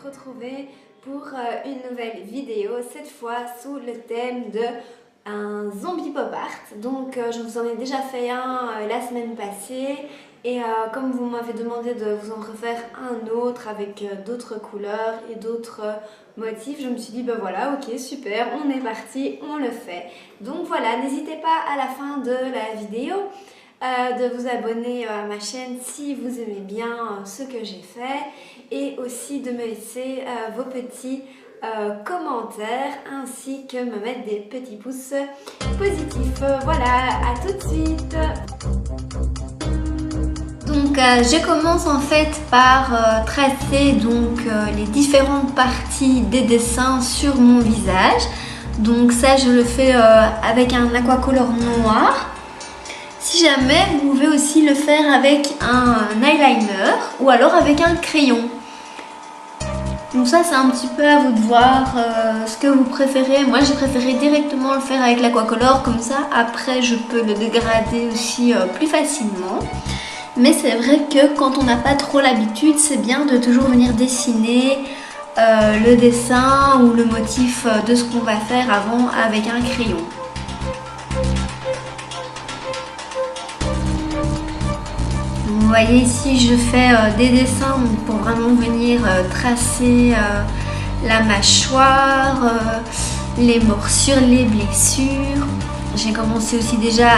retrouver pour une nouvelle vidéo, cette fois sous le thème de un zombie pop art. Donc je vous en ai déjà fait un la semaine passée et comme vous m'avez demandé de vous en refaire un autre avec d'autres couleurs et d'autres motifs, je me suis dit ben voilà, ok, super, on est parti, on le fait. Donc voilà, n'hésitez pas à la fin de la vidéo de vous abonner à ma chaîne si vous aimez bien ce que j'ai fait et aussi de me laisser vos petits commentaires ainsi que me mettre des petits pouces positifs. Voilà, à tout de suite. Donc je commence en fait par tracer donc les différentes parties des dessins sur mon visage. Donc ça je le fais avec un aquacolor noir. Si jamais, vous pouvez aussi le faire avec un eyeliner ou alors avec un crayon. Donc ça c'est un petit peu à vous de voir ce que vous préférez. Moi j'ai préféré directement le faire avec l'aquacolor, comme ça après je peux le dégrader aussi plus facilement. Mais c'est vrai que quand on n'a pas trop l'habitude, c'est bien de toujours venir dessiner le dessin ou le motif de ce qu'on va faire avant avec un crayon. Vous voyez ici je fais des dessins pour vraiment venir tracer la mâchoire, les morsures, les blessures. J'ai commencé aussi déjà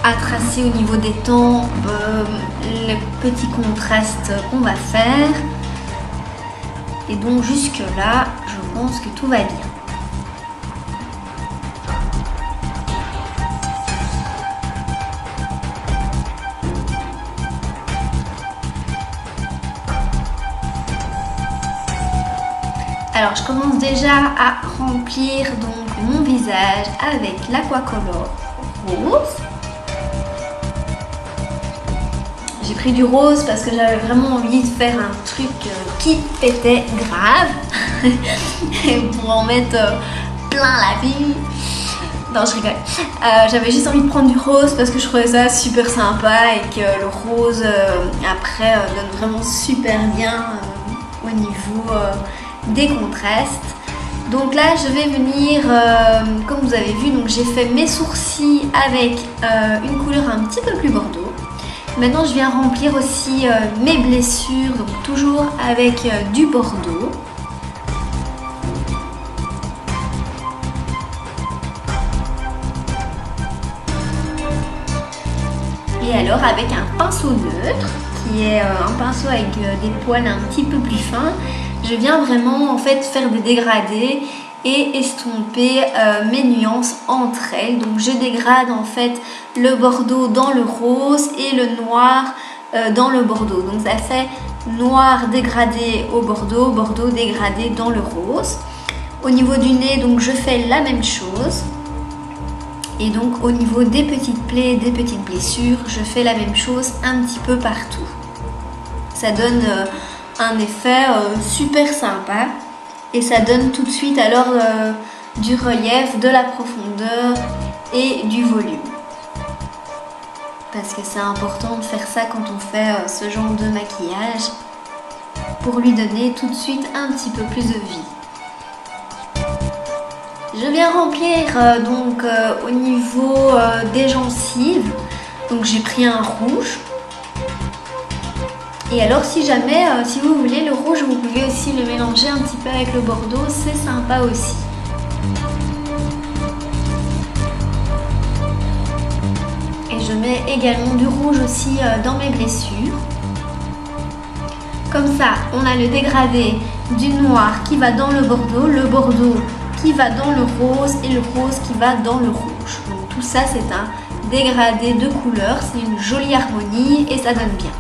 à tracer au niveau des tempes les petits contrastes qu'on va faire. Et donc jusque là je pense que tout va bien. Alors je commence déjà à remplir donc mon visage avec l'aquacolor rose. J'ai pris du rose parce que j'avais vraiment envie de faire un truc qui pétait grave pour en mettre plein la vie. Non, je rigole. J'avais juste envie de prendre du rose parce que je trouvais ça super sympa et que le rose après donne vraiment super bien au niveau des contrastes. Donc là je vais venir comme vous avez vu, donc j'ai fait mes sourcils avec une couleur un petit peu plus bordeaux. Maintenant je viens remplir aussi mes blessures, donc toujours avec du bordeaux. Et alors avec un pinceau neutre qui est un pinceau avec des poils un petit peu plus fins, je viens vraiment en fait faire des dégradés et estomper mes nuances entre elles. Donc je dégrade en fait le bordeaux dans le rose et le noir dans le bordeaux. Donc ça fait noir dégradé au bordeaux, bordeaux dégradé dans le rose. Au niveau du nez, donc je fais la même chose. Et donc au niveau des petites plaies, des petites blessures, je fais la même chose un petit peu partout. Ça donne un effet super sympa et ça donne tout de suite alors du relief, de la profondeur et du volume. Parce que c'est important de faire ça quand on fait ce genre de maquillage pour lui donner tout de suite un petit peu plus de vie. Je viens remplir donc au niveau des gencives, donc j'ai pris un rouge. Et alors si jamais, si vous voulez le rouge, vous pouvez aussi le mélanger un petit peu avec le bordeaux, c'est sympa aussi. Et je mets également du rouge aussi dans mes blessures. Comme ça, on a le dégradé du noir qui va dans le bordeaux qui va dans le rose et le rose qui va dans le rouge. Donc tout ça c'est un dégradé de couleurs, c'est une jolie harmonie et ça donne bien.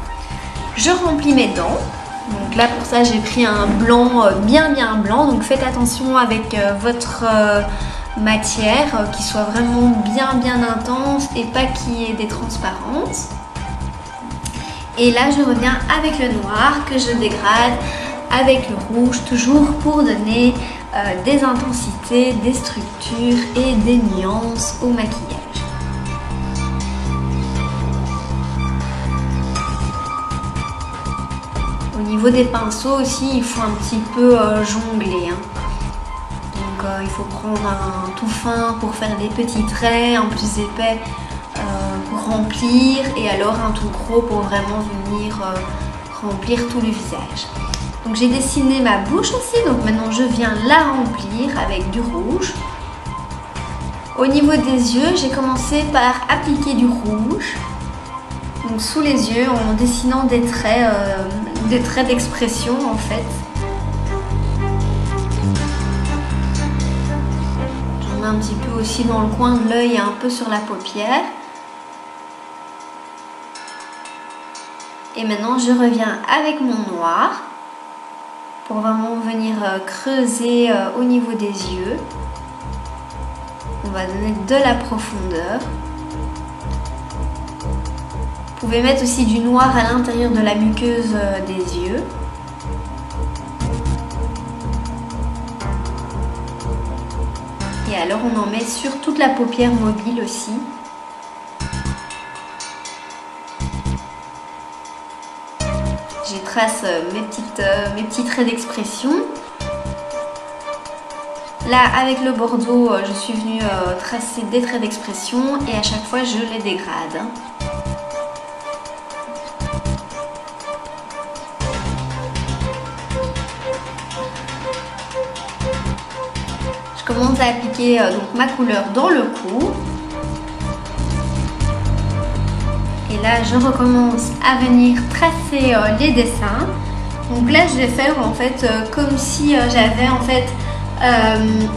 Je remplis mes dents, donc là pour ça j'ai pris un blanc bien blanc, donc faites attention avec votre matière qui soit vraiment bien intense et pas qu'il y ait des transparences. Et là je reviens avec le noir que je dégrade avec le rouge, toujours pour donner des intensités, des structures et des nuances au maquillage. Au niveau des pinceaux aussi, il faut un petit peu jongler. Hein. Donc il faut prendre un tout fin pour faire des petits traits, un plus épais pour remplir, et alors un tout gros pour vraiment venir remplir tout le visage. Donc j'ai dessiné ma bouche aussi, donc maintenant je viens la remplir avec du rouge. Au niveau des yeux, j'ai commencé par appliquer du rouge, donc sous les yeux, en dessinant des traits d'expression en fait. J'en ai un petit peu aussi dans le coin de l'œil et un peu sur la paupière. Et maintenant je reviens avec mon noir pour vraiment venir creuser au niveau des yeux. On va donner de la profondeur. Vous pouvez mettre aussi du noir à l'intérieur de la muqueuse des yeux. Et alors on en met sur toute la paupière mobile aussi. Je trace mes petits traits d'expression. Là, avec le bordeaux, je suis venue tracer des traits d'expression et à chaque fois, je les dégrade. Je commence à appliquer donc ma couleur dans le cou. Et là, je recommence à venir tracer les dessins. Donc là, je vais faire en fait comme si j'avais en fait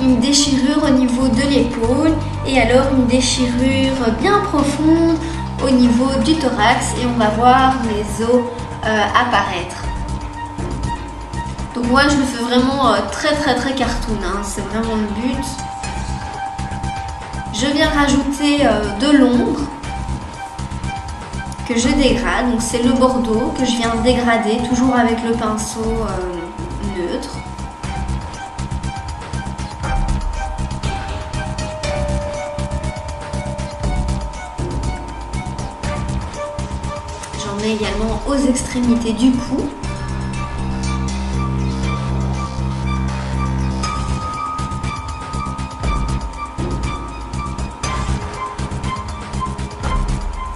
une déchirure au niveau de l'épaule et alors une déchirure bien profonde au niveau du thorax et on va voir mes os apparaître. Donc moi, je le fais vraiment très cartoon, hein. C'est vraiment le but. Je viens rajouter de l'ombre que je dégrade, donc c'est le bordeaux que je viens dégrader, toujours avec le pinceau neutre. J'en mets également aux extrémités du cou.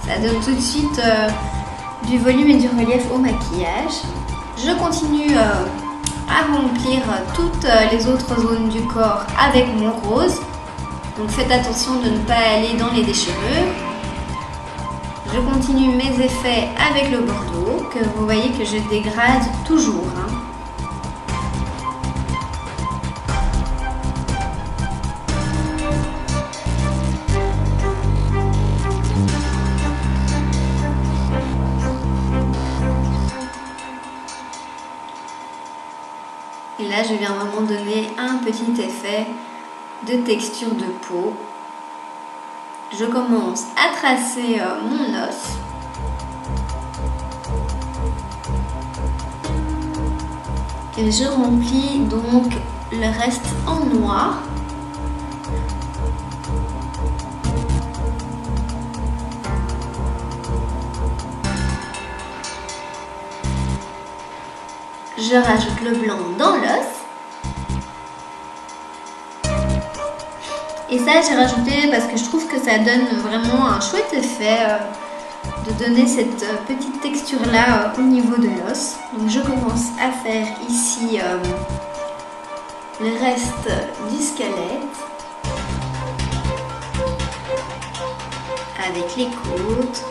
Ça donne tout de suite du volume et du relief au maquillage. Je continue à remplir toutes les autres zones du corps avec mon rose. Donc faites attention de ne pas aller dans les déchirures. Je continue mes effets avec le bordeaux que vous voyez que je dégrade toujours. Hein. Et là, je viens vraiment donner un petit effet de texture de peau. Je commence à tracer mon os. Et je remplis donc le reste en noir. Je rajoute le blanc dans l'os. Et ça, j'ai rajouté parce que je trouve que ça donne vraiment un chouette effet de donner cette petite texture-là au niveau de l'os. Donc je commence à faire ici le reste du squelette. Avec les côtes.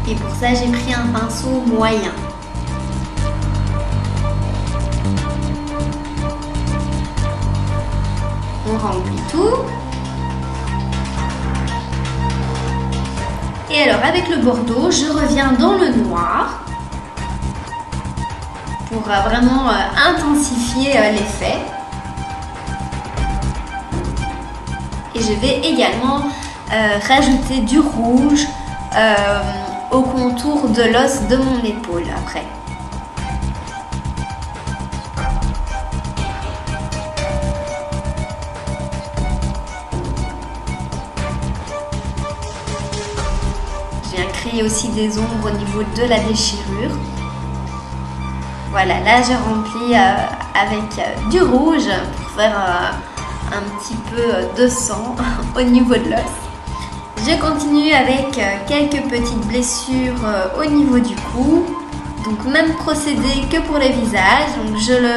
Et pour ça, j'ai pris un pinceau moyen. On remplit tout. Et alors, avec le bordeaux, je reviens dans le noir pour vraiment intensifier l'effet. Et je vais également rajouter du rouge au contour de l'os de mon épaule après. remplis aussi des ombres au niveau de la déchirure. Voilà, là je remplis avec du rouge pour faire un petit peu de sang au niveau de l'os. Je continue avec quelques petites blessures au niveau du cou. Donc même procédé que pour le visage. Donc je le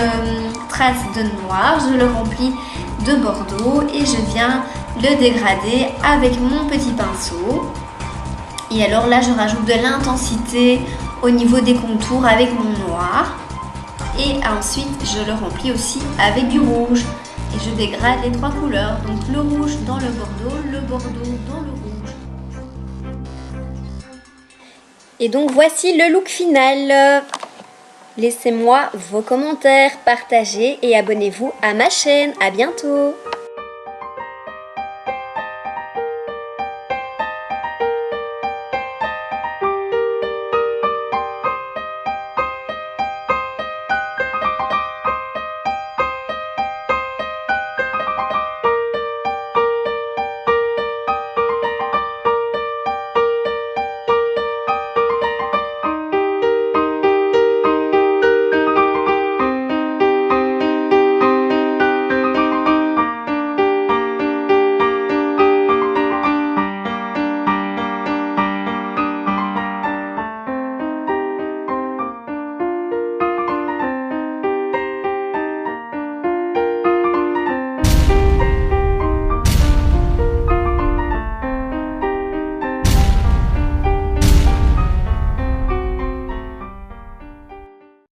trace de noir, je le remplis de bordeaux et je viens le dégrader avec mon petit pinceau. Et alors là je rajoute de l'intensité au niveau des contours avec mon noir. Et ensuite je le remplis aussi avec du rouge. Et je dégrade les trois couleurs. Donc le rouge dans le bordeaux dans le rouge. Et donc voici le look final. Laissez-moi vos commentaires, partagez et abonnez-vous à ma chaîne. À bientôt.